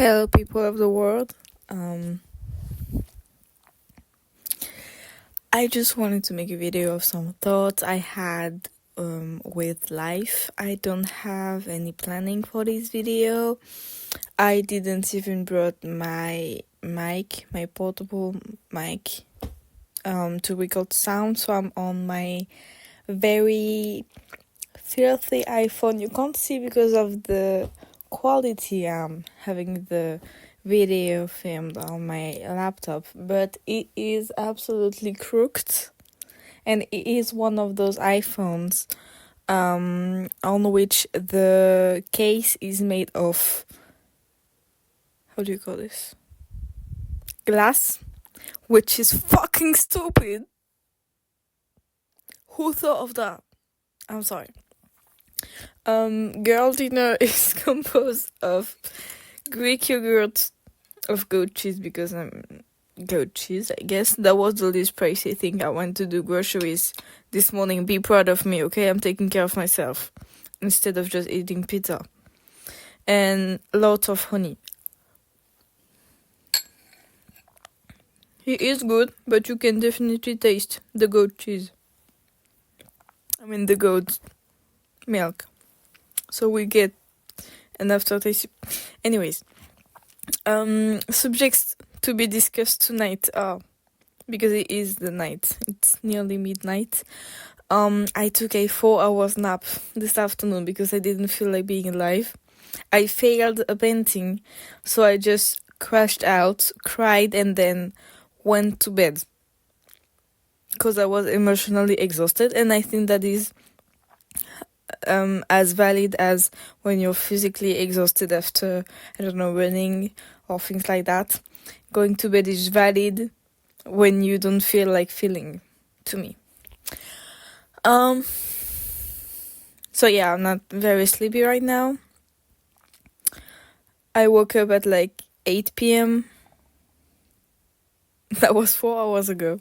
Hello, people of the world. Um, I just wanted to make a video of some thoughts I had with life. I don't have any planning for this video. I didn't even brought my mic, my portable mic, to record sound, so I'm on my very filthy iPhone. You can't see because of the quality I'm having the video filmed on my laptop, but it is absolutely crooked, and it is one of those iPhones on which the case is made of, how do you call this, glass, which is fucking stupid. Who thought of that? I'm sorry. Girl dinner is composed of Greek yogurt, of goat cheese, because goat cheese, I guess. That was the least pricey thing. I went to do groceries this morning. Be proud of me, okay? I'm taking care of myself instead of just eating pizza. And lots of honey. It is good, but you can definitely taste the goat cheese. I mean the goat milk. So we get an aftertaste. Anyways, subjects to be discussed tonight are, because it is the night, it's nearly midnight. I took a 4 hours nap this afternoon because I didn't feel like being alive. I failed a painting, so I just crashed out, cried, and then went to bed because I was emotionally exhausted, and I think that is as valid as when you're physically exhausted after, I don't know, running or things like that. Going to bed is valid when you don't feel like feeling, to me. So yeah, I'm not very sleepy right now. I woke up at like 8 p.m. That was 4 hours ago.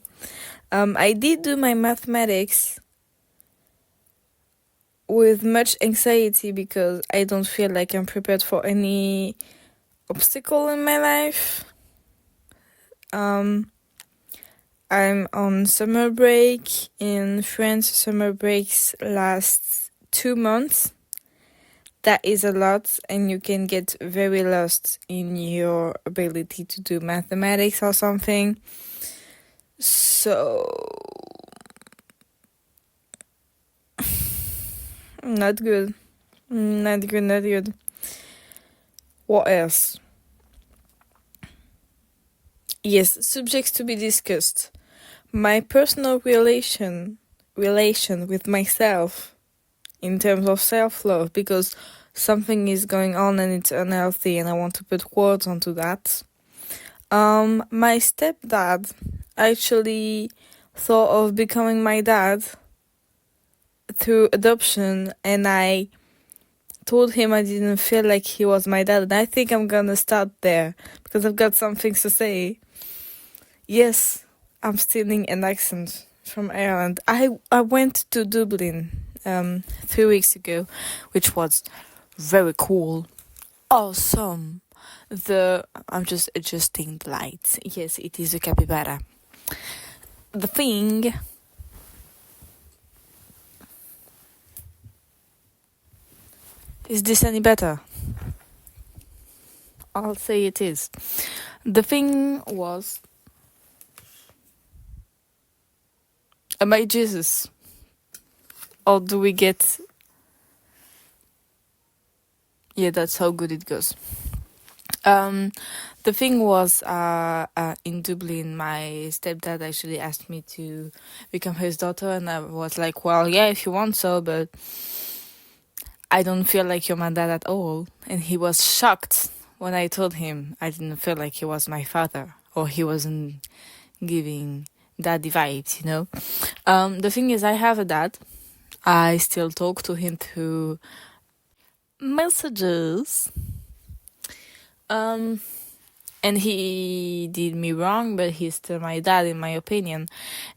I did do my mathematics with much anxiety because I don't feel like I'm prepared for any obstacle in my life. I'm on summer break in France. Summer breaks last 2 months. That is a lot, and you can get very lost in your ability to do mathematics or something. So, not good. Not good. What else? Yes, subjects to be discussed. My personal relation with myself in terms of self-love, because something is going on and it's unhealthy and I want to put words onto that. My stepdad actually thought of becoming my dad through adoption, and I told him I didn't feel like he was my dad, and I think I'm gonna start there because I've got some things to say. Yes, I'm stealing an accent from Ireland. I went to Dublin 3 weeks ago, which was very cool, awesome. I'm just adjusting the lights. Yes, it is a capybara. The thing is, this any better? I'll say it is. The thing was, am I Jesus? Or do we get... Yeah, that's how good it goes. The thing was, in Dublin, my stepdad actually asked me to become his daughter, and I was like, well, yeah, if you want so, but I don't feel like you're my dad at all. And he was shocked when I told him I didn't feel like he was my father, or he wasn't giving daddy vibes, you know? The thing is, I have a dad. I still talk to him through messages. And he did me wrong, but he's still my dad, in my opinion.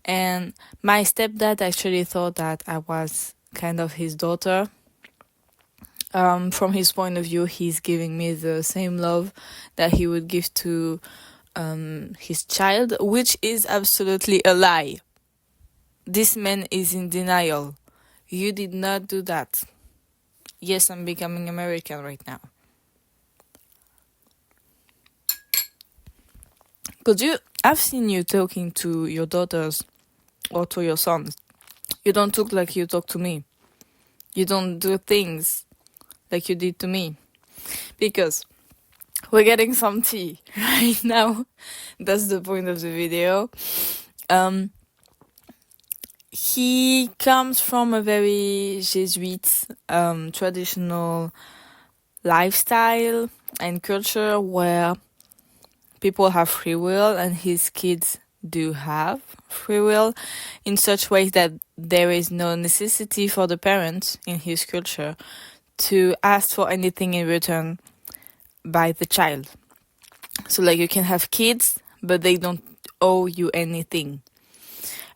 And my stepdad actually thought that I was kind of his daughter. From his point of view, he's giving me the same love that he would give to his child, which is absolutely a lie. This man is in denial. You did not do that. Yes, I'm becoming American right now. I've seen you talking to your daughters or to your sons. You don't talk like you talk to me. You don't do things like you did to me. Because we're getting some tea right now. That's the point of the video. He comes from a very Jesuit, traditional lifestyle and culture where people have free will, and his kids do have free will in such ways that there is no necessity for the parents in his culture to ask for anything in return by the child. So like you can have kids, but they don't owe you anything.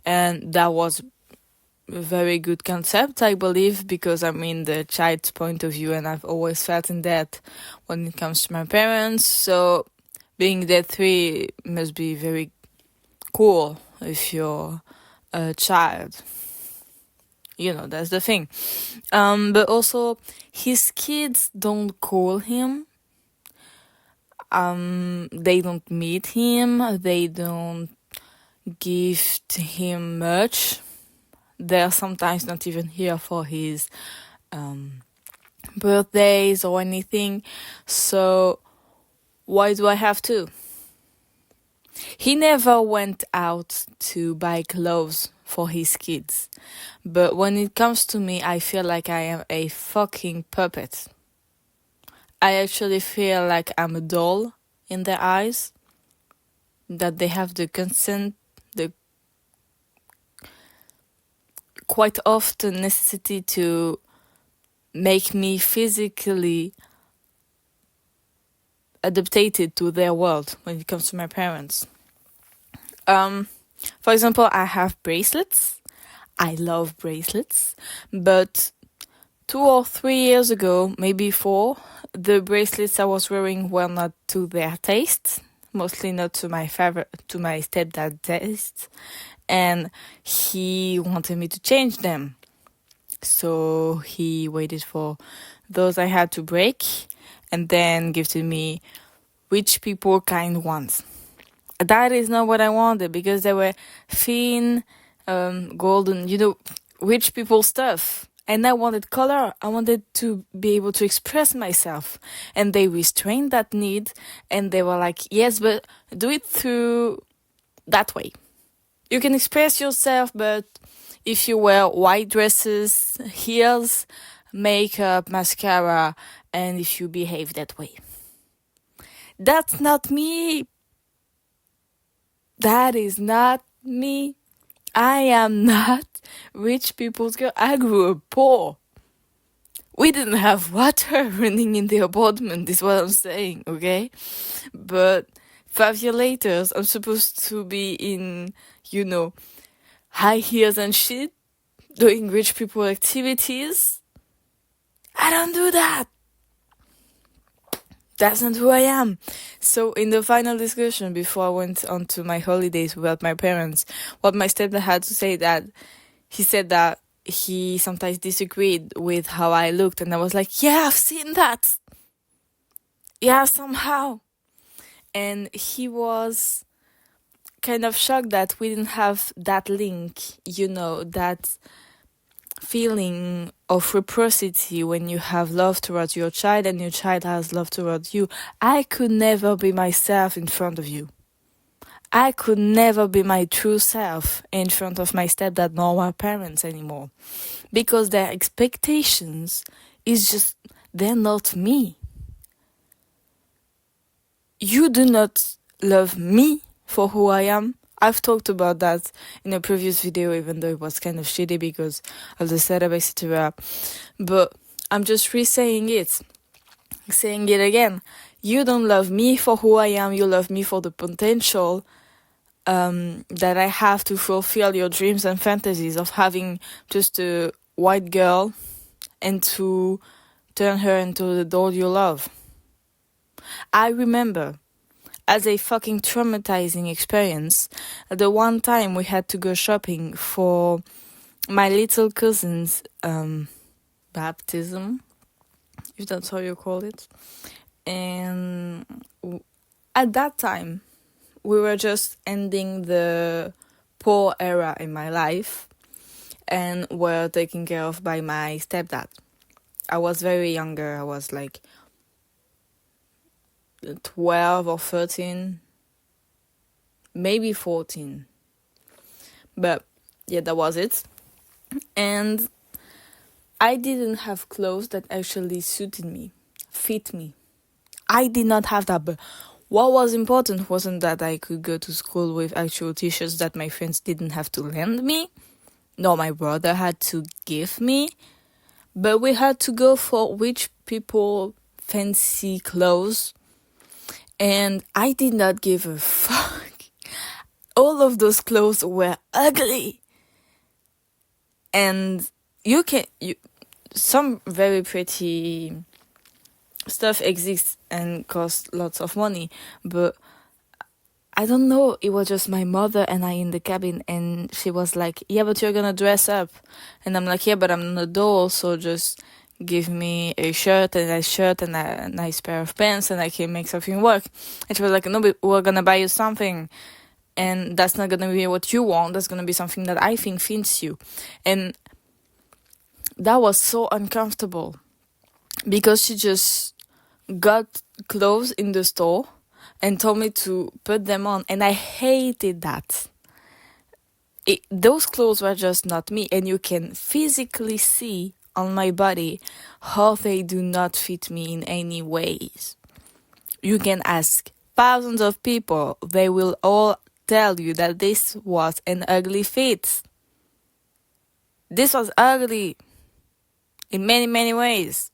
And that was a very good concept, I believe, because I'm in the child's point of view, and I've always felt in that when it comes to my parents. So being debt-free must be very cool if you're a child. You know, that's the thing. But also, his kids don't call him. They don't meet him. They don't gift him much. They're sometimes not even here for his birthdays or anything. So why do I have to? He never went out to buy clothes for his kids. But when it comes to me, I feel like I am a fucking puppet. I actually feel like I'm a doll in their eyes. That they have the consent, the quite often necessity to make me physically adapted to their world when it comes to my parents. For example, I have bracelets. I love bracelets, but 2 or 3 years ago, maybe 4, the bracelets I was wearing were not to their taste, mostly not to my stepdad's taste, and he wanted me to change them. So he waited for those I had to break and then gifted me rich people kind ones. That is not what I wanted, because they were thin, golden, rich people stuff. And I wanted color. I wanted to be able to express myself. And they restrained that need, and they were like, yes, but do it through that way. You can express yourself, but if you wear white dresses, heels, makeup, mascara, and if you behave that way. That's not me. That is not me. I am not rich people's girl. I grew up poor. We didn't have water running in the apartment, is what I'm saying, okay? But 5 years later, I'm supposed to be in, high heels and shit, doing rich people activities. I don't do that. That's not who I am. So in the final discussion, before I went on to my holidays without my parents, what my stepdad had to say, that he said that he sometimes disagreed with how I looked, and I was like, yeah, I've seen that. Yeah, somehow. And he was kind of shocked that we didn't have that link, that feeling of reciprocity when you have love towards your child and your child has love towards you. I could never be myself in front of you. I could never be my true self in front of my stepdad nor my parents anymore, because their expectations is just, they're not me. You do not love me for who I am. I've talked about that in a previous video, even though it was kind of shitty because of the setup, etc. But I'm just saying it again. You don't love me for who I am. You love me for the potential that I have to fulfill your dreams and fantasies of having just a white girl and 2 turn her into the doll you love. I remember, as a fucking traumatizing experience, the one time we had to go shopping for my little cousin's baptism, if that's how you call it. And at that time, we were just ending the poor era in my life and were taken care of by my stepdad. I was very younger. I was like 12 or 13, maybe 14. But yeah, that was it. And I didn't have clothes that actually suited me, fit me. I did not have that, but what was important wasn't that I could go to school with actual t-shirts that my friends didn't have to lend me, nor my brother had to give me, but we had to go for rich people fancy clothes, and I did not give a fuck. All of those clothes were ugly. And some very pretty stuff exists and costs lots of money, but I don't know, it was just my mother and I in the cabin, and she was like, yeah, but you're gonna dress up. And I'm like, yeah, but I'm not a doll, so just give me a shirt and a nice pair of pants and I can make something work. And she was like, no, but we're gonna buy you something, and that's not gonna be what you want, that's gonna be something that I think fits you. And that was so uncomfortable, because she just got clothes in the store and told me to put them on, and I hated that. Those clothes were just not me, and you can physically see on my body how they do not fit me in any ways. You can ask thousands of people, they will all tell you that this was an ugly fit. This was ugly in many, many ways.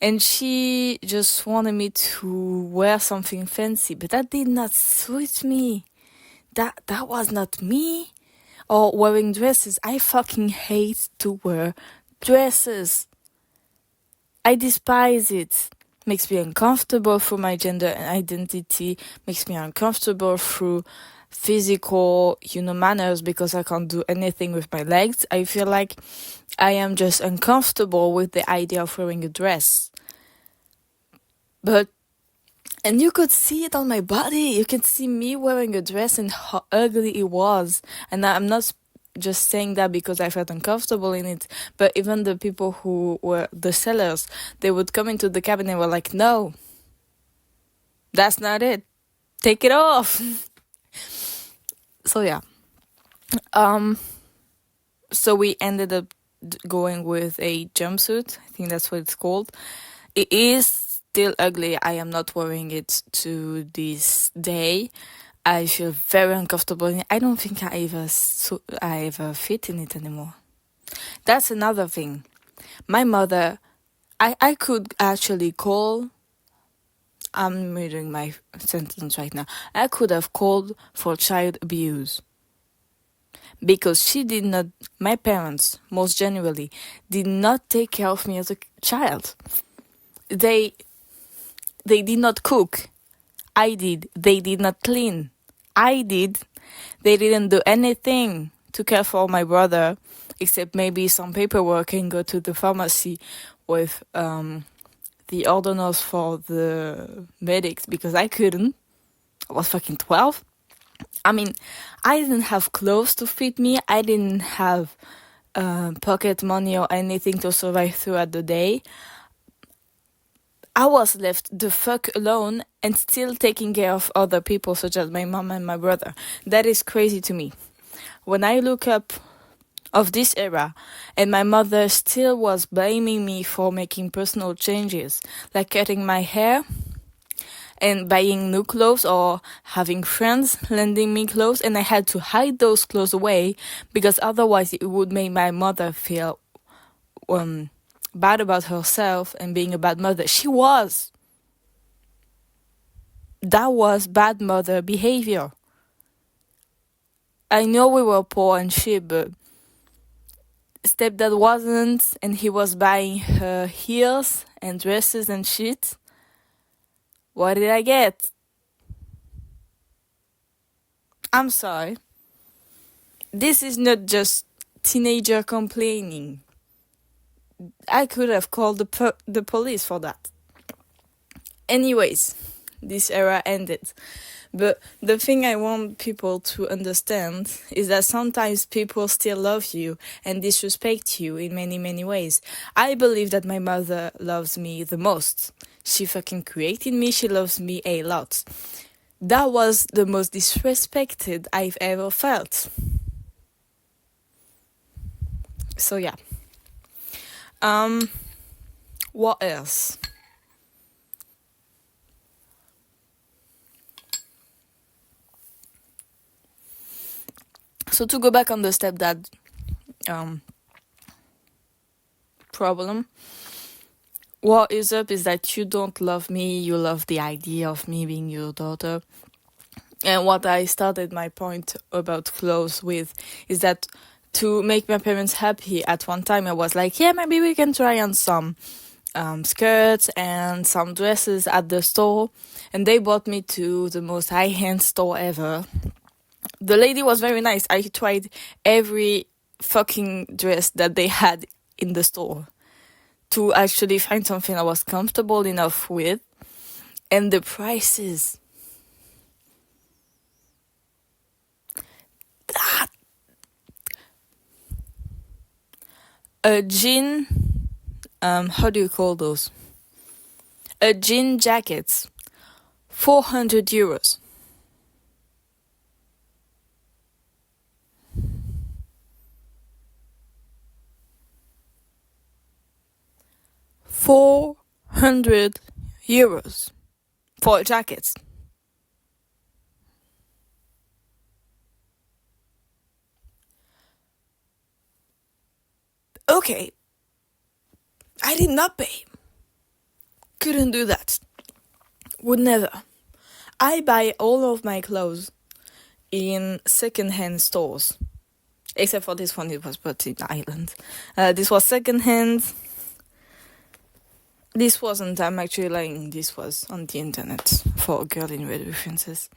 And she just wanted me to wear something fancy, but that did not suit me. That was not me. Or wearing dresses. I fucking hate to wear dresses. I despise it. Makes me uncomfortable through my gender identity. Makes me uncomfortable through physical, manners, because I can't do anything with my legs. I feel like I am just uncomfortable with the idea of wearing a dress. And you could see it on my body. You can see me wearing a dress and how ugly it was. And I'm not just saying that because I felt uncomfortable in it, but even the people who were the sellers, they would come into the cabin and were like, no, that's not it. Take it off. So yeah. So we ended up going with a jumpsuit. I think that's what it's called. It is still ugly. I am not wearing it to this day. I feel very uncomfortable in it. I don't think I ever fit in it anymore. That's another thing. My mother, I could actually call. I'm reading my sentence right now. I could have called for child abuse. Because my parents, most generally, did not take care of me as a child. They did not cook. I did. They did not clean. I did. They didn't do anything to care for my brother, except maybe some paperwork and go to the pharmacy with the orders for the medics, because I couldn't. I was fucking 12. I mean, I didn't have clothes to fit me. I didn't have pocket money or anything to survive throughout the day. I was left the fuck alone and still taking care of other people, such as my mom and my brother. That is crazy to me. When I look up of this era, and my mother still was blaming me for making personal changes, like cutting my hair and buying new clothes or having friends lending me clothes, and I had to hide those clothes away because otherwise it would make my mother feel bad about herself and being a bad mother. She was. That was bad mother behavior. I know we were poor and shit, but stepdad wasn't, and he was buying her heels and dresses and shit. What did I get? I'm sorry. This is not just teenager complaining. I could have called the police for that. Anyways, this era ended. But the thing I want people to understand is that sometimes people still love you and disrespect you in many, many ways. I believe that my mother loves me the most. She fucking created me. She loves me a lot. That was the most disrespected I've ever felt. So yeah. What else? So to go back on the stepdad problem, what is up is that you don't love me, you love the idea of me being your daughter. And what I started my point about clothes with is that to make my parents happy, at one time I was like, yeah, maybe we can try on some skirts and some dresses at the store. And they brought me to the most high-end store ever. The lady was very nice. I tried every fucking dress that they had in the store to actually find something I was comfortable enough with. And the prices. A jean, how do you call those? A jean jacket, 400 euros. €400 for a jacket. Okay, I did not pay. Couldn't do that. Would never. I buy all of my clothes in second-hand stores. Except for this one, it was bought in Ireland. This was second-hand. This wasn't, I'm actually lying, this was on the internet for Girl in Red references.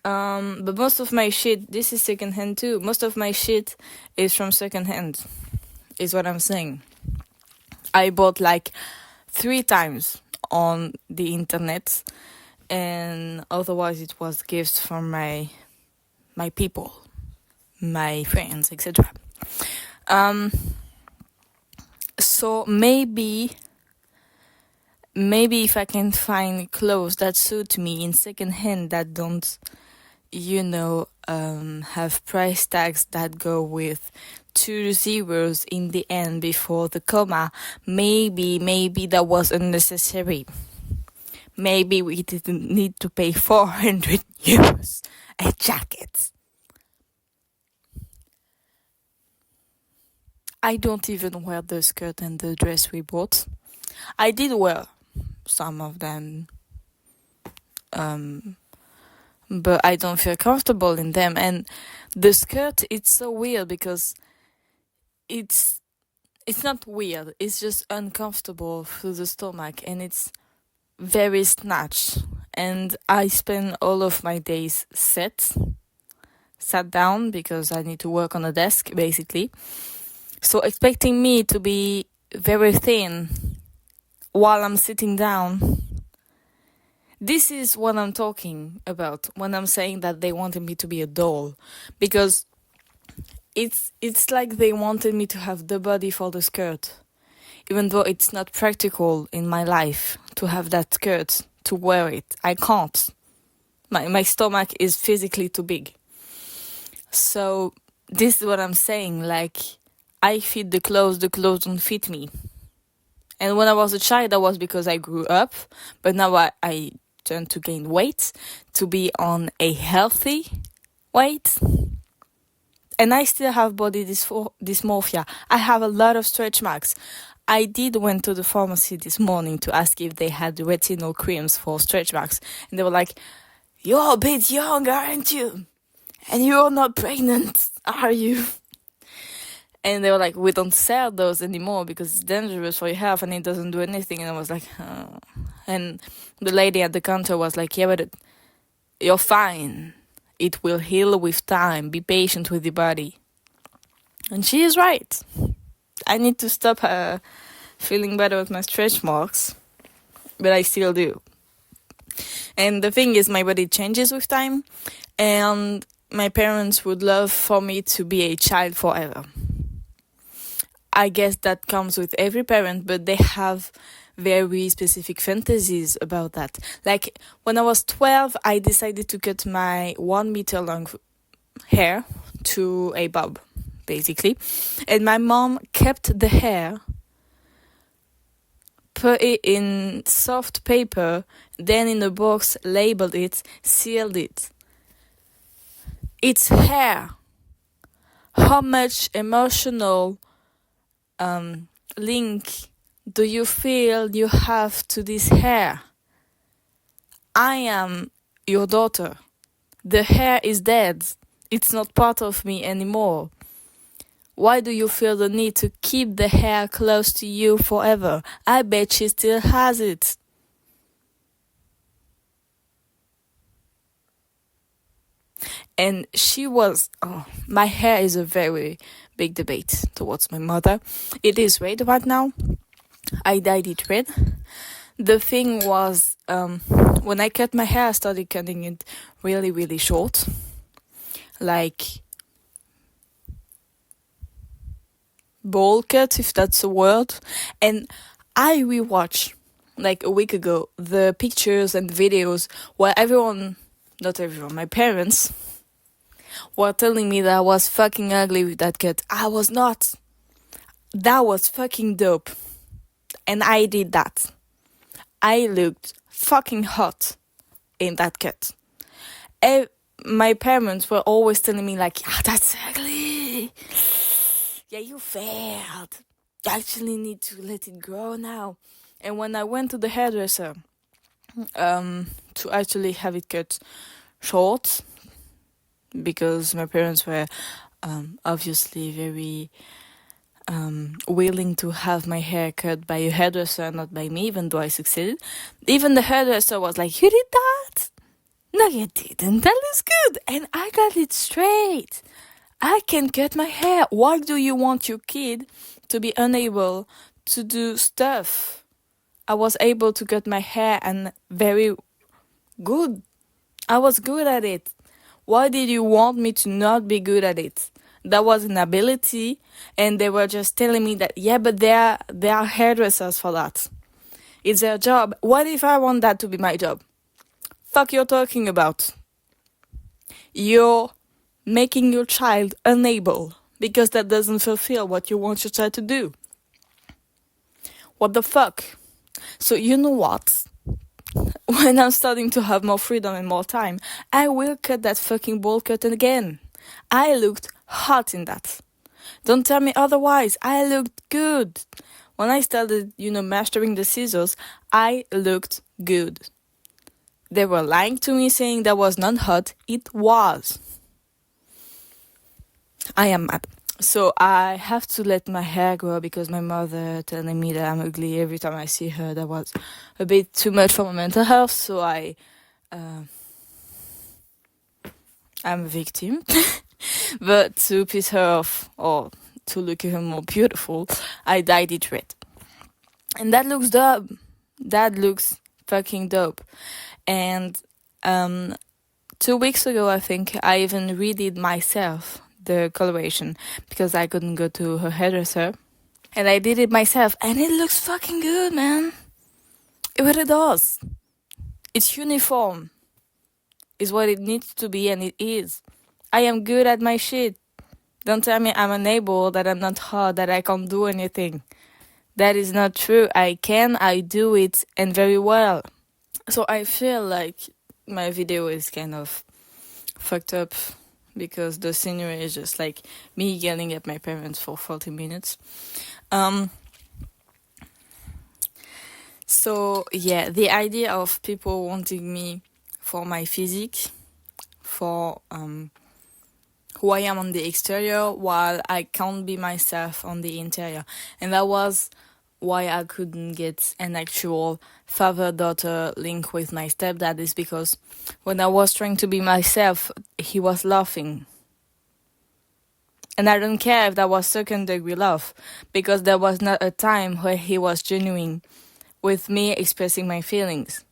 But most of my shit, this is second-hand too. Most of my shit is from second-hand, is what I'm saying. I bought like 3 times on the internet, and otherwise it was gifts from my people, my friends, etc. So maybe if I can find clothes that suit me in second-hand that don't, have price tags that go with 2 zeros in the end before the comma, maybe that was unnecessary. Maybe we didn't need to pay 400 euros a jacket. I don't even wear the skirt and the dress we bought. I did wear some of them, but I don't feel comfortable in them. And the skirt, it's so weird because it's not weird, it's just uncomfortable through the stomach, and it's very snatched. And I spend all of my days sat down because I need to work on a desk, basically. So expecting me to be very thin while I'm sitting down, this is what I'm talking about when I'm saying that they wanted me to be a doll. Because it's like they wanted me to have the body for the skirt, even though it's not practical in my life to have that skirt, to wear it. I can't. My stomach is physically too big. So this is what I'm saying, like, I fit the clothes don't fit me. And when I was a child, that was because I grew up, but now I turned to gain weight, to be on a healthy weight. And I still have body dysmorphia. I have a lot of stretch marks. I did went to the pharmacy this morning to ask if they had retinol creams for stretch marks. And they were like, "You're a bit young, aren't you? And you're not pregnant, are you?" And they were like, we don't sell those anymore because it's dangerous for your health and it doesn't do anything. And I was like, oh. And the lady at the counter was like, yeah, but you're fine. It will heal with time. Be patient with your body. And she is right. I need to stop feeling better with my stretch marks, but I still do. And the thing is, my body changes with time, and my parents would love for me to be a child forever. I guess that comes with every parent, but they have very specific fantasies about that. Like, when I was 12, I decided to cut my 1 meter long hair to a bob, basically. And my mom kept the hair, put it in soft paper, then in a box, labeled it, sealed it. It's hair. How much emotional link do you feel you have to this hair? I am your daughter. The hair is dead. It's not part of me anymore. Why do you feel the need to keep the hair close to you forever? I bet she still has it. And she was, my hair is a very big debate towards my mother. It is red right now. I dyed it red. The thing was, when I cut my hair, I started cutting it really, really short. Like bowl cut, if that's a word. And I rewatched, like a week ago, the pictures and videos where not everyone, my parents were telling me that I was fucking ugly with that cut. I was not. That was fucking dope. And I did that. I looked fucking hot in that cut. My parents were always telling me like, that's ugly. Yeah, you failed. You actually need to let it grow now. And when I went to the hairdresser to actually have it cut short, because my parents were obviously very willing to have my hair cut by a hairdresser, not by me, even though I succeeded. Even the hairdresser was like, you did that? No, you didn't. That looks good. And I got it straight. I can cut my hair. Why do you want your kid to be unable to do stuff? I was able to cut my hair and very good. I was good at it. Why did you want me to not be good at it? That was an ability, and they were just telling me that, yeah, but they are hairdressers for that. It's their job. What if I want that to be my job? Fuck you're talking about? You're making your child unable because that doesn't fulfill what you want your child to do. What the fuck? So you know what? When I'm starting to have more freedom and more time, I will cut that fucking bowl cut again. I looked hot in that. Don't tell me otherwise. I looked good. When I started, mastering the scissors, I looked good. They were lying to me saying that was not hot. It was. I am mad. So I have to let my hair grow because my mother telling me that I'm ugly every time I see her, that was a bit too much for my mental health. So I'm a victim. But to piss her off or to look even more beautiful, I dyed it red. And that looks dope. That looks fucking dope. And 2 weeks ago, I think, I even redid myself the coloration because I couldn't go to her hairdresser. And I did it myself. And it looks fucking good, man. It really does. It's uniform. It's what it needs to be, and it is. I am good at my shit. Don't tell me I'm unable, that I'm not hot, that I can't do anything. That is not true. I do it, and very well. So I feel like my video is kind of fucked up because the scenery is just like me yelling at my parents for 40 minutes. So yeah, the idea of people wanting me for my physique, for who I am on the exterior while I can't be myself on the interior. And that was why I couldn't get an actual father-daughter link with my stepdad, is because when I was trying to be myself, he was laughing. And I don't care if that was second-degree love, because there was not a time where he was genuine with me expressing my feelings.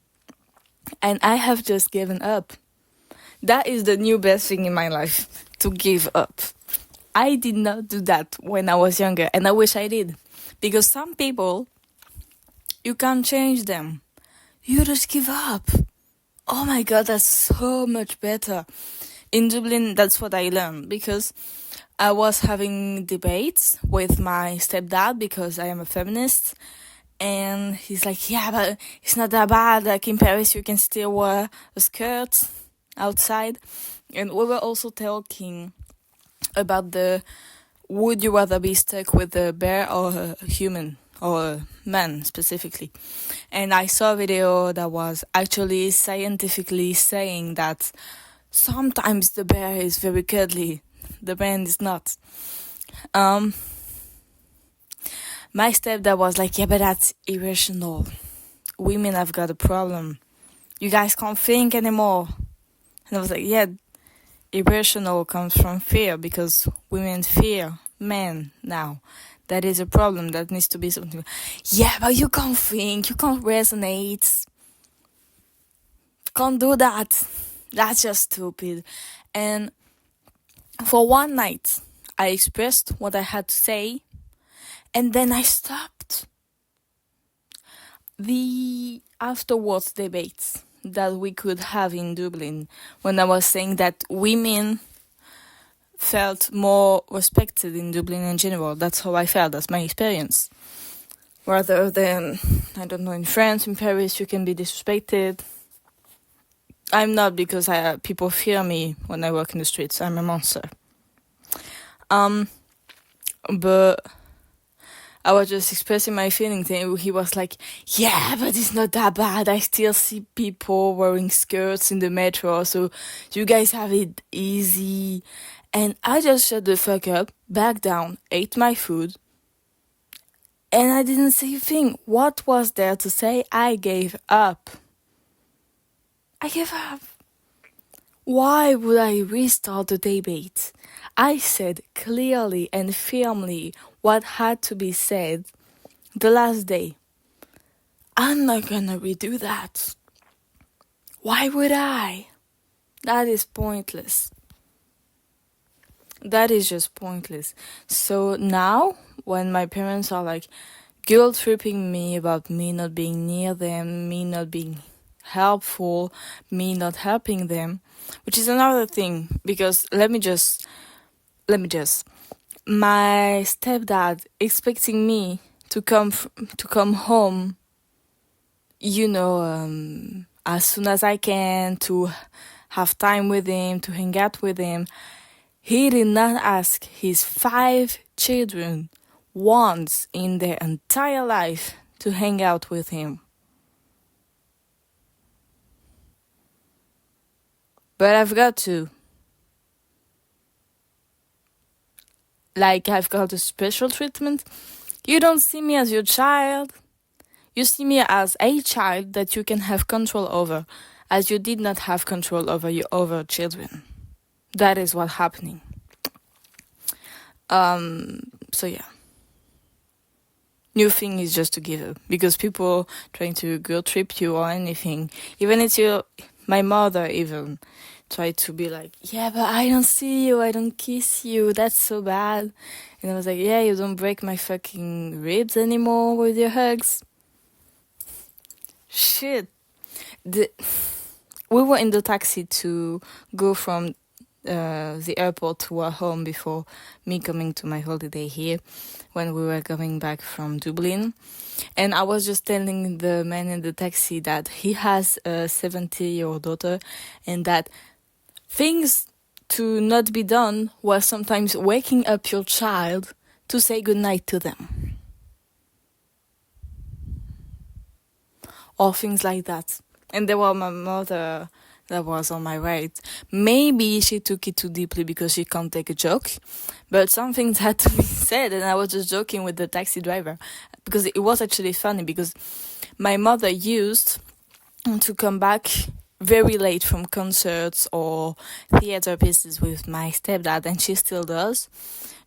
And I have just given up. That is the new best thing in my life, to give up. I did not do that when I was younger, and I wish I did. Because some people, you can't change them. You just give up. Oh my god, that's so much better. In Dublin, that's what I learned, because I was having debates with my stepdad, because I am a feminist, and he's like, yeah, but it's not that bad, like in Paris you can still wear a skirt outside. And we were also talking about would you rather be stuck with a bear or a human, or a man specifically. And I saw a video that was actually scientifically saying that sometimes the bear is very cuddly, the man is not. My stepdad was like, yeah, but that's irrational. Women have got a problem. You guys can't think anymore. And I was like, yeah, irrational comes from fear, because women fear men now. That is a problem. That needs to be something. Yeah, but you can't think. You can't resonate. Can't do that. That's just stupid. And for one night, I expressed what I had to say, and then I stopped. The afterwards debates that we could have in Dublin, when I was saying that women felt more respected in Dublin in general. That's how I felt, that's my experience. Rather than, I don't know, in France, in Paris, you can be disrespected. I'm not, because people fear me when I walk in the streets. I'm a monster. But I was just expressing my feelings, and he was like, yeah, but it's not that bad. I still see people wearing skirts in the metro, so you guys have it easy. And I just shut the fuck up, back down, ate my food, and I didn't say a thing. What was there to say? I gave up. I gave up. Why would I restart the debate? I said clearly and firmly what had to be said the last day. I'm not gonna redo that. Why would I? That is pointless. That is just pointless. So now, when my parents are like guilt-tripping me about me not being near them, me not being helpful, me not helping them, which is another thing, because let me just my stepdad expecting me to come home, as soon as I can, to have time with him, to hang out with him. He did not ask his 5 children once in their entire life to hang out with him. But I've got to. Like, I've got a special treatment. You don't see me as your child. You see me as a child that you can have control over, as you did not have control over your other children. That is what's happening. So yeah. New thing is just to give up, because people trying to guilt trip you or anything, even if my mother even tried to be like, yeah, but I don't see you, I don't kiss you, that's so bad. And I was like, yeah, you don't break my fucking ribs anymore with your hugs. Shit. We were in the taxi to go from the airport to our home before me coming to my holiday here, when we were coming back from Dublin. And I was just telling the man in the taxi that he has a 70-year-old daughter, and that things to not be done was sometimes waking up your child to say goodnight to them. Or things like that. And there was my mother that was on my right. Maybe she took it too deeply because she can't take a joke, but some things had to be said, and I was just joking with the taxi driver because it was actually funny because my mother used to come back very late from concerts or theater pieces with my stepdad, and she still does,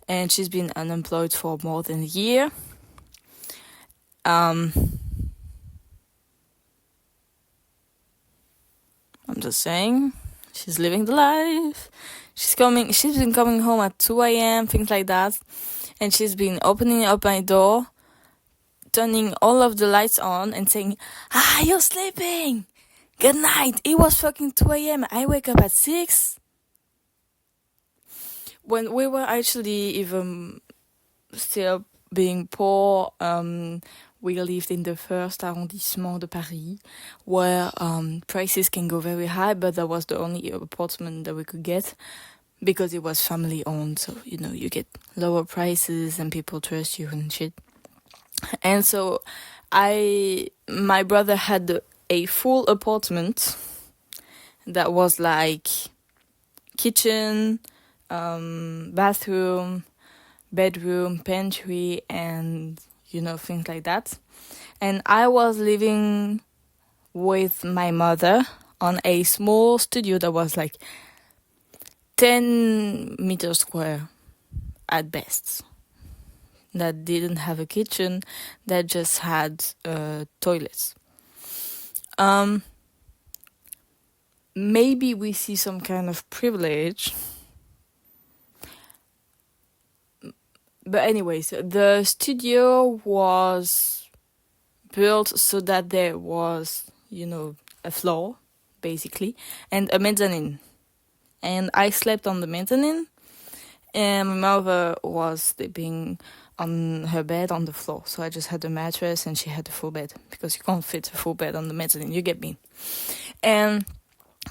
and she's been unemployed for more than a year. I'm just saying, she's living the life. She's been coming home at 2 a.m., things like that, and she's been opening up my door, turning all of the lights on and saying, you're sleeping! Good night! It was fucking 2 a.m. I wake up at 6. When we were actually even still being poor, we lived in the first arrondissement de Paris, where prices can go very high, but that was the only apartment that we could get because it was family owned. So, you get lower prices and people trust you and shit. And so my brother had a full apartment that was like kitchen, bathroom, bedroom, pantry, and things like that. And I was living with my mother on a small studio that was like 10 meters square at best, that didn't have a kitchen, that just had toilets. Maybe we see some kind of privilege. But anyways, the studio was built so that there was, a floor, basically, and a mezzanine. And I slept on the mezzanine, and my mother was sleeping on her bed on the floor. So I just had a mattress and she had a full bed, because you can't fit a full bed on the mezzanine, you get me. And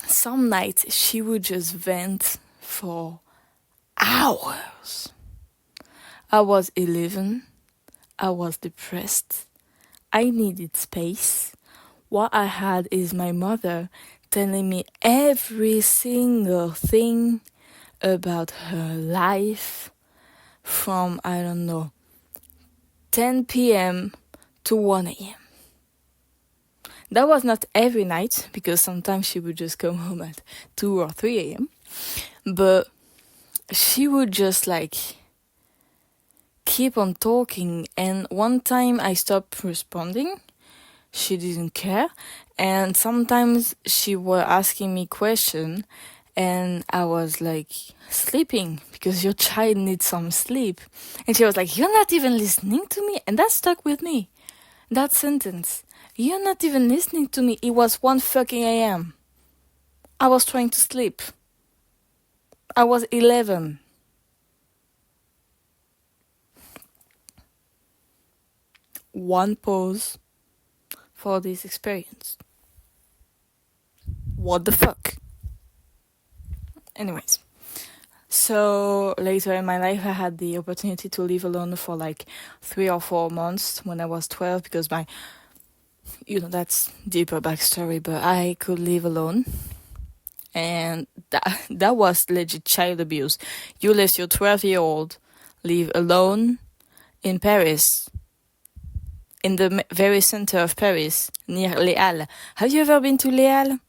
some nights she would just vent for hours. I was 11. I was depressed. I needed space. What I had is my mother telling me every single thing about her life from, 10 p.m. to 1 a.m. That was not every night, because sometimes she would just come home at 2 or 3 a.m. But she would just keep on talking, and one time I stopped responding. She didn't care, and sometimes she were asking me question, and I was sleeping, because your child needs some sleep. And she was like, you're not even listening to me. And that stuck with me, that sentence. You're not even listening to me. It was 1 fucking a.m. I was trying to sleep. I was 11. One pause for this experience. What the fuck? Anyways, so later in my life I had the opportunity to live alone for 3 or 4 months when I was 12, because that's deeper backstory, but I could live alone. And that was legit child abuse. You let your 12-year-old live alone in Paris, in the very center of Paris, near Les Halles. Have you ever been to Les Halles?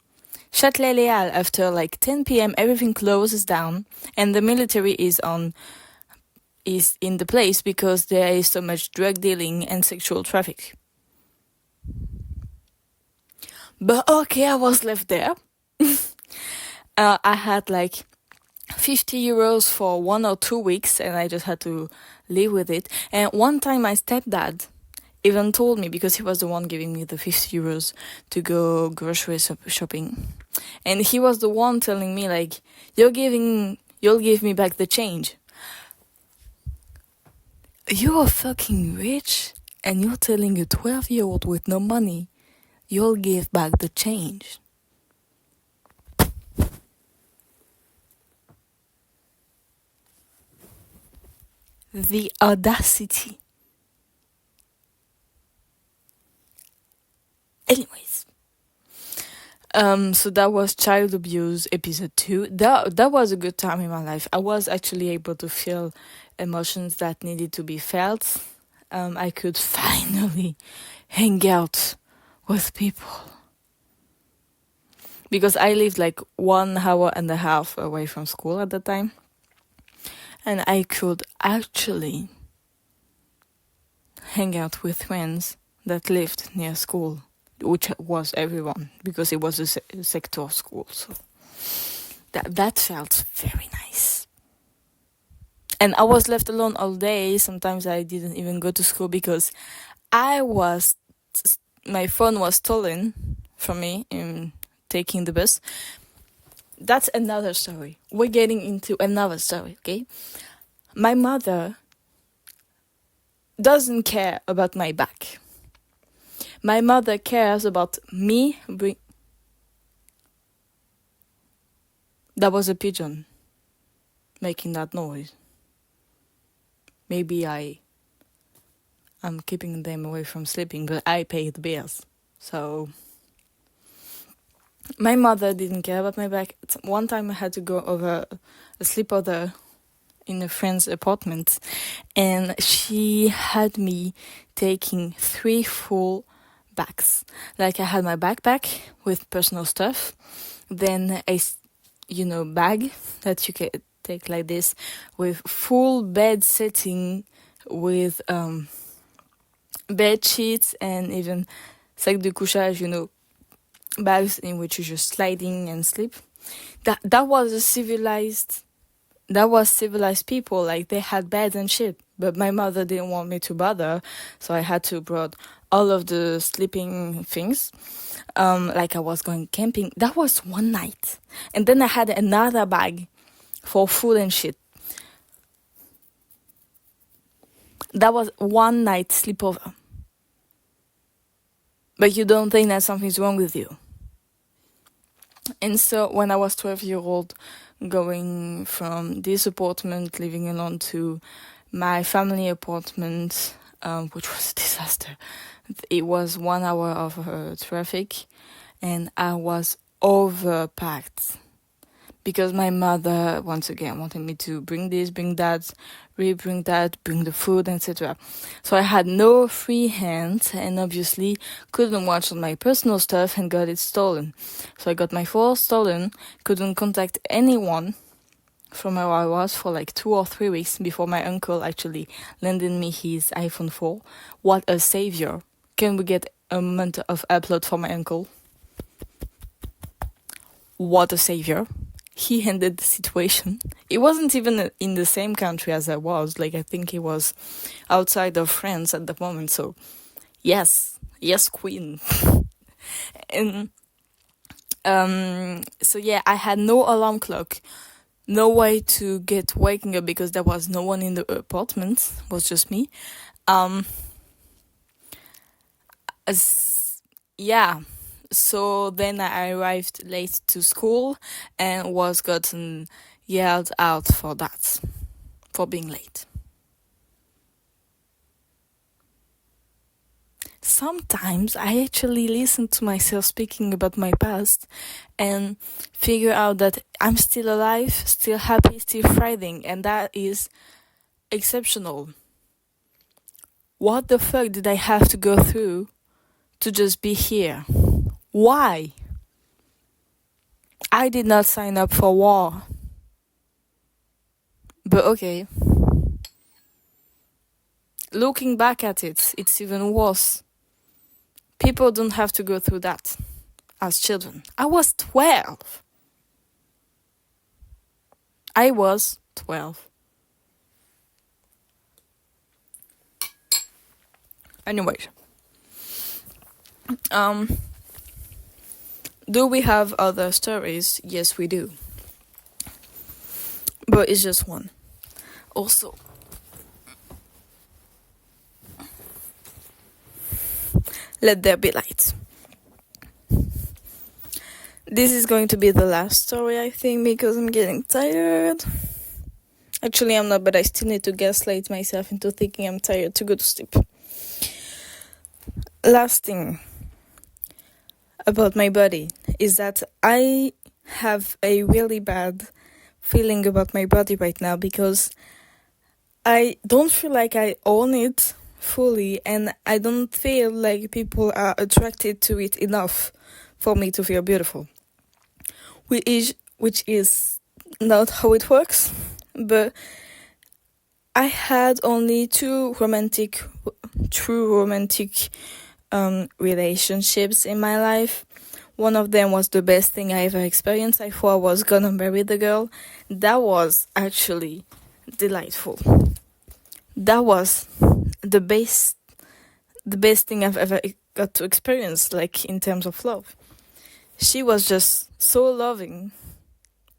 Châtelet-Les Halles, after 10 p.m. everything closes down, and the military is in the place because there is so much drug dealing and sexual traffic. But okay, I was left there. I had 50 euros for 1 or 2 weeks, and I just had to live with it. And one time my stepdad even told me, because he was the one giving me the 50 euros to go grocery shopping, and he was the one telling me you'll give me back the change. You're fucking rich, and you're telling a 12-year-old with no money you'll give back the change. The audacity. Anyways, So that was child abuse episode 2. That was a good time in my life. I was actually able to feel emotions that needed to be felt. I could finally hang out with people because I lived like 1.5 hours away from school at the time, and I could actually hang out with friends that lived near school, which was everyone because it was a sector school. So that felt very nice. And I was left alone all day. Sometimes I didn't even go to school because my phone was stolen from me in taking the bus. That's another story. We're getting into another story, okay? My mother doesn't care about my back. My mother cares about me. That was a pigeon making that noise. Maybe I'm keeping them away from sleeping, but I pay the bills. So my mother didn't care about my back. One time I had to go over a sleepover in a friend's apartment, and she had me taking 3 full bags. Like I had my backpack with personal stuff, then a bag that you can take like this with full bed setting with bed sheets and even sac de couchage, bags in which you just sliding and sleep. That was civilized people. Like they had beds and shit. But my mother didn't want me to bother, so I had to brought all of the sleeping things. Like I was going camping. That was one night. And then I had another bag for food and shit. That was one night sleepover. But you don't think that something's wrong with you. And so when I was 12-year-old, going from this apartment, living alone, to my family apartment, which was a disaster. It was 1 hour of traffic, and I was overpacked. Because my mother, once again, wanted me to bring this, bring that, bring that, bring the food, etc. So I had no free hand, and obviously couldn't watch on my personal stuff and got it stolen. So I got my phone stolen, couldn't contact anyone from where I was for like 2 or 3 weeks before my uncle actually lended me his iPhone 4. What a savior. Can we get a month of upload for my uncle? What a savior. He handled the situation. It wasn't even in the same country as I was. Like, I think he was outside of France at the moment. So, yes, queen. And so yeah, I had no alarm clock, no way to get waking up because there was no one in the apartment. It was just me. Yeah. So then I arrived late to school and was gotten yelled out for that, for being late. Sometimes I actually listen to myself speaking about my past and figure out that I'm still alive, still happy, still thriving, and that is exceptional. What the fuck did I have to go through to just be here? Why? I did not sign up for war. But okay. Looking back at it, it's even worse. People don't have to go through that as children. I was 12. Anyways. Do we have other stories? Yes, we do. But it's just one. Also, let there be light. This is going to be the last story, I think, because I'm getting tired. Actually, I'm not, but I still need to gaslight myself into thinking I'm tired to go to sleep. Last thing. about my body is that I have a really bad feeling about my body right now because I don't feel like I own it fully, and I don't feel like people are attracted to it enough for me to feel beautiful. Which is not how it works, but I had only true romantic relationships in my life. One of them was the best thing I ever experienced. I thought I was gonna marry the girl. That was actually delightful. That was the best thing I've ever got to experience, like in terms of love. She was just so loving,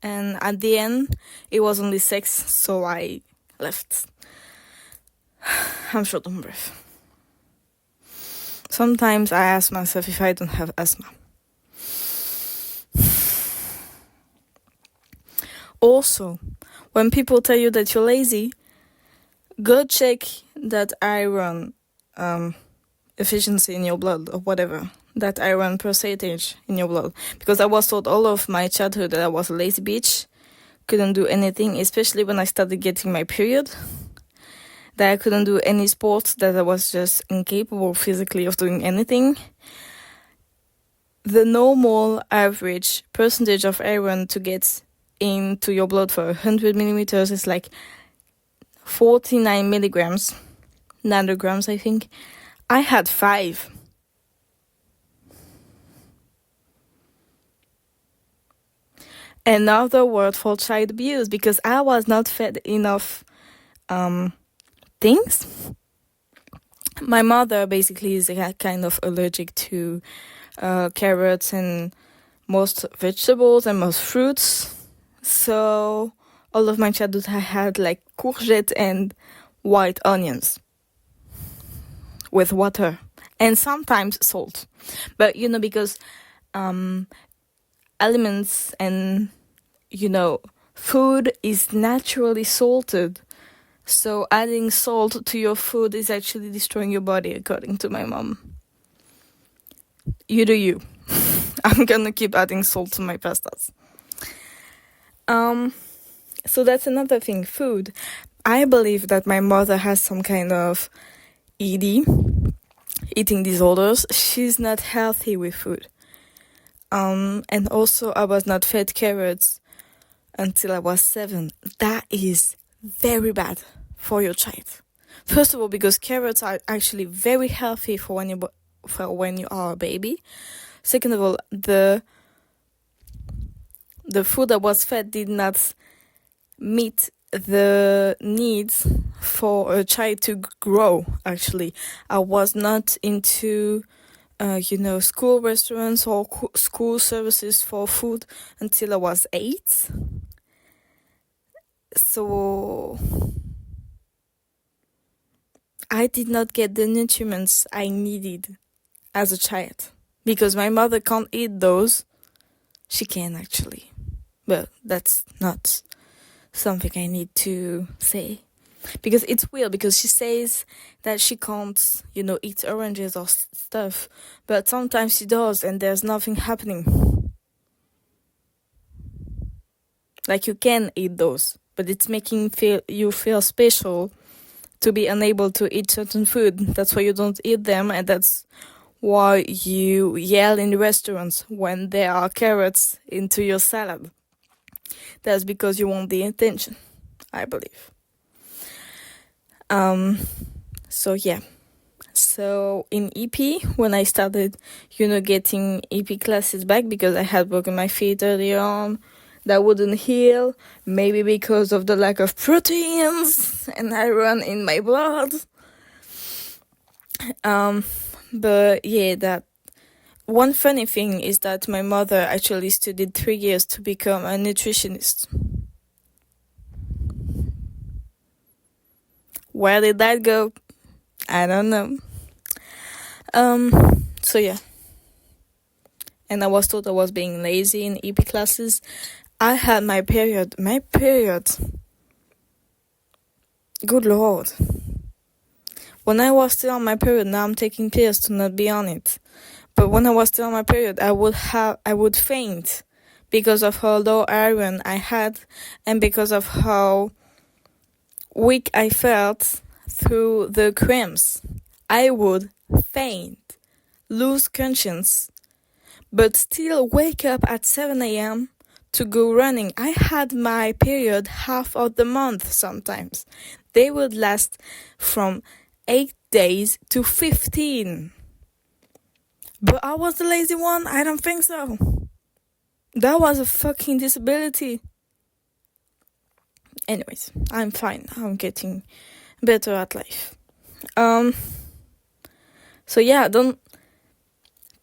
and at the end, it was only sex, so I left. I'm short on breath. Sometimes I ask myself if I don't have asthma. Also, when people tell you that you're lazy, go check that iron efficiency in your blood or whatever, that iron percentage in your blood. Because I was told all of my childhood that I was a lazy bitch, couldn't do anything, especially when I started getting my period, that I couldn't do any sports, that I was just incapable physically of doing anything. The normal average percentage of iron to get into your blood for 100 millimeters is like 49 milligrams, nanograms, I think. I had 5. Another word for child abuse, because I was not fed enough things. My mother basically is kind of allergic to carrots and most vegetables and most fruits. So all of my childhood I had like courgette and white onions with water and sometimes salt. But because elements and food is naturally salted. So adding salt to your food is actually destroying your body, according to my mom. You do you. I'm gonna keep adding salt to my pastas. So that's another thing, food. I believe that my mother has some kind of eating disorders. She's not healthy with food. And also I was not fed carrots until I was 7. That is very bad for your child. First of all, because carrots are actually very healthy for when you are a baby. Second of all, the food I was fed did not meet the needs for a child to grow. Actually, I was not into school restaurants or school services for food until I was 8. So I did not get the nutrients I needed as a child. Because my mother can't eat those. She can actually. But that's not something I need to say. Because it's weird, because she says that she can't, eat oranges or stuff. But sometimes she does, and there's nothing happening. Like, you can eat those, but it's making you feel special to be unable to eat certain food. That's why you don't eat them, and that's why you yell in restaurants when there are carrots into your salad. That's because you want the attention, I believe. So yeah. So in EP, when I started, getting EP classes back because I had broken my feet earlier on, that wouldn't heal, maybe because of the lack of proteins and iron in my blood. But yeah, that one funny thing is that my mother actually studied 3 years to become a nutritionist. Where did that go? I don't know. So yeah. And I was told I was being lazy in EP classes. I had my period. Good Lord. When I was still on my period, now I'm taking pills to not be on it. But when I was still on my period, I would faint because of how low iron I had and because of how weak I felt through the cramps. I would faint, lose conscience, but still wake up at 7 a.m. to go running. I had my period half of the month sometimes. They would last from 8 days to 15. But I was the lazy one? I don't think so. That was a fucking disability. Anyways, I'm fine. I'm getting better at life. So yeah,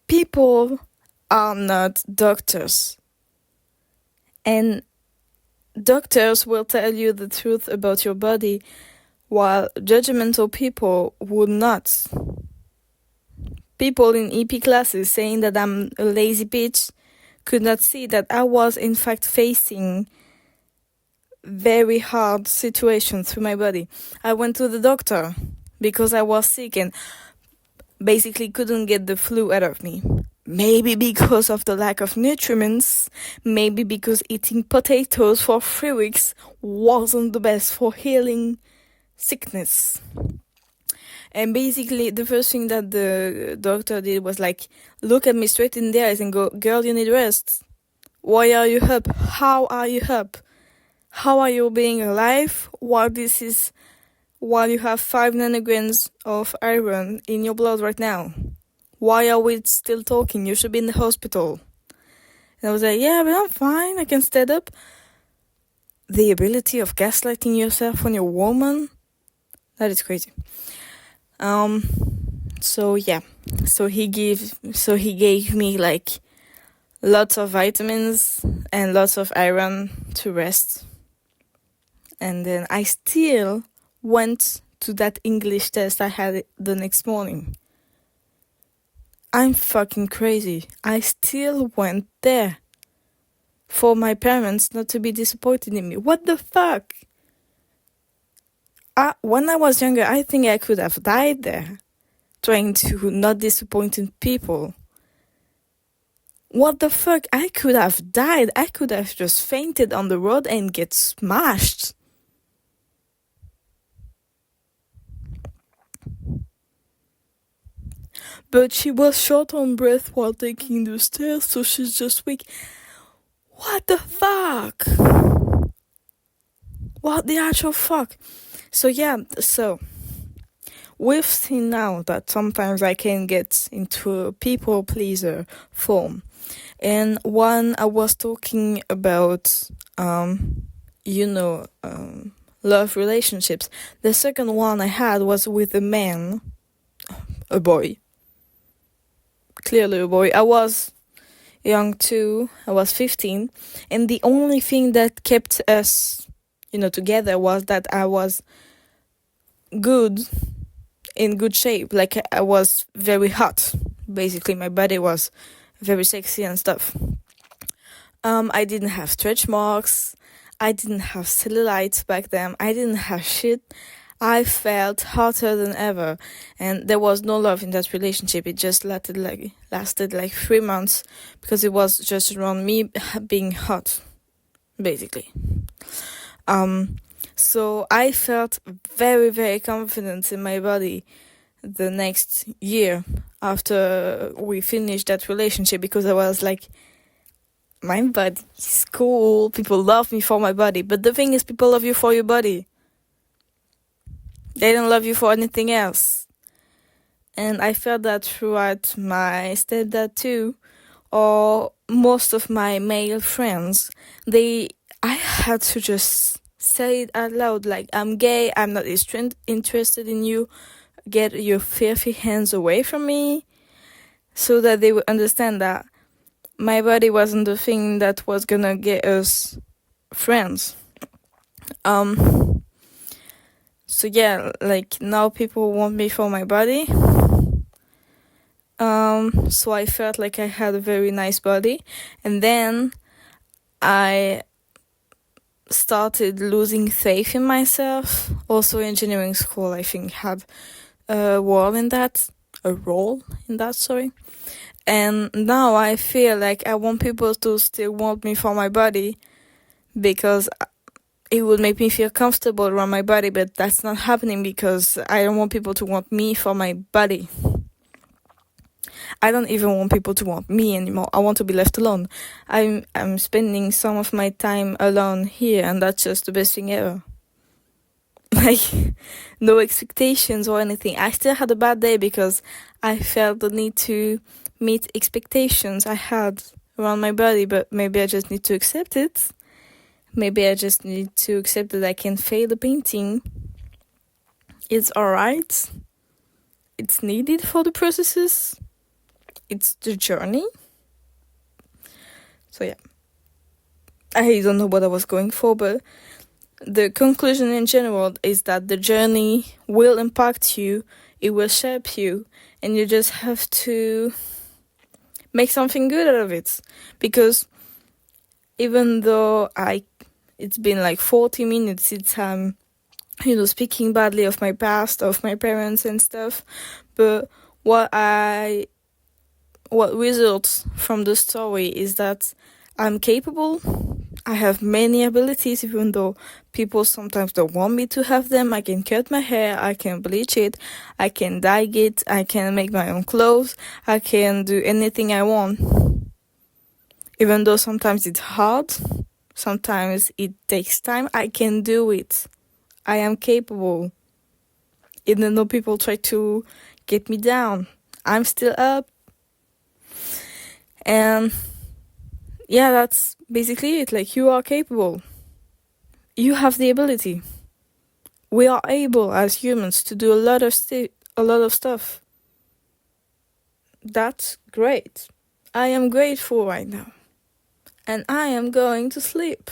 people are not doctors. And doctors will tell you the truth about your body, while judgmental people would not. People in EP classes saying that I'm a lazy bitch could not see that I was in fact facing very hard situations through my body. I went to the doctor because I was sick and basically couldn't get the flu out of me. Maybe because of the lack of nutriments, maybe because eating potatoes for 3 weeks wasn't the best for healing sickness. And basically the first thing that the doctor did was like, look at me straight in the eyes and go, girl, you need rest. Why are you up? How are you up? How are you being alive while you have 5 nanograms of iron in your blood right now? Why are we still talking? You should be in the hospital. And I was like, yeah, but I'm fine. I can stand up. The ability of gaslighting yourself when you're a woman, that is crazy. So yeah. So he gave me like lots of vitamins and lots of iron to rest. And then I still went to that English test I had the next morning. I'm fucking crazy. I still went there for my parents not to be disappointed in me. What the fuck? When I was younger, I think I could have died there, trying to not disappoint people. What the fuck? I could have died. I could have just fainted on the road and get smashed. But she was short on breath while taking the stairs, so she's just weak. What the fuck? What the actual fuck? So yeah, we've seen now that sometimes I can get into a people pleaser form. And one I was talking about, love relationships. The second one I had was with a man, a boy. Clearly a boy. I was young too. I was 15. And the only thing that kept us, together was that I was in good shape. Like I was very hot. Basically, my body was very sexy and stuff. I didn't have stretch marks. I didn't have cellulite back then. I didn't have shit. I felt hotter than ever, and there was no love in that relationship. It just lasted like 3 months because it was just around me being hot, basically. So I felt very, very confident in my body the next year after we finished that relationship, because I was like, my body is cool. People love me for my body. But the thing is, people love you for your body. They don't love you for anything else. And I felt that throughout my stepdad too, or most of my male friends. I had to just say it out loud, like, I'm gay, I'm not interested in you, get your filthy hands away from me, so that they would understand that my body wasn't the thing that was gonna get us friends. So yeah, like now people want me for my body. So I felt like I had a very nice body, and then I started losing faith in myself. Also, engineering school, I think, had a role in that. And now I feel like I want people to still want me for my body, because it would make me feel comfortable around my body, but that's not happening because I don't want people to want me for my body. I don't even want people to want me anymore. I want to be left alone. I'm spending some of my time alone here, and that's just the best thing ever. Like, no expectations or anything. I still had a bad day because I felt the need to meet expectations I had around my body, but maybe I just need to accept it. Maybe I just need to accept that I can fail the painting. It's alright. It's needed for the processes. It's the journey. So yeah. I don't know what I was going for, but the conclusion in general is that the journey will impact you, it will shape you, and you just have to make something good out of it. Because even though it's been like 40 minutes since I'm, speaking badly of my past, of my parents and stuff, but what results from the story is that I'm capable. I have many abilities, even though people sometimes don't want me to have them. I can cut my hair, I can bleach it, I can dye it, I can make my own clothes, I can do anything I want. Even though sometimes it's hard, sometimes it takes time, I can do it. I am capable. Even though people try to get me down, I'm still up. And yeah, that's basically it. Like, you are capable. You have the ability. We are able as humans to do a lot of stuff. That's great. I am grateful right now. And I am going to sleep.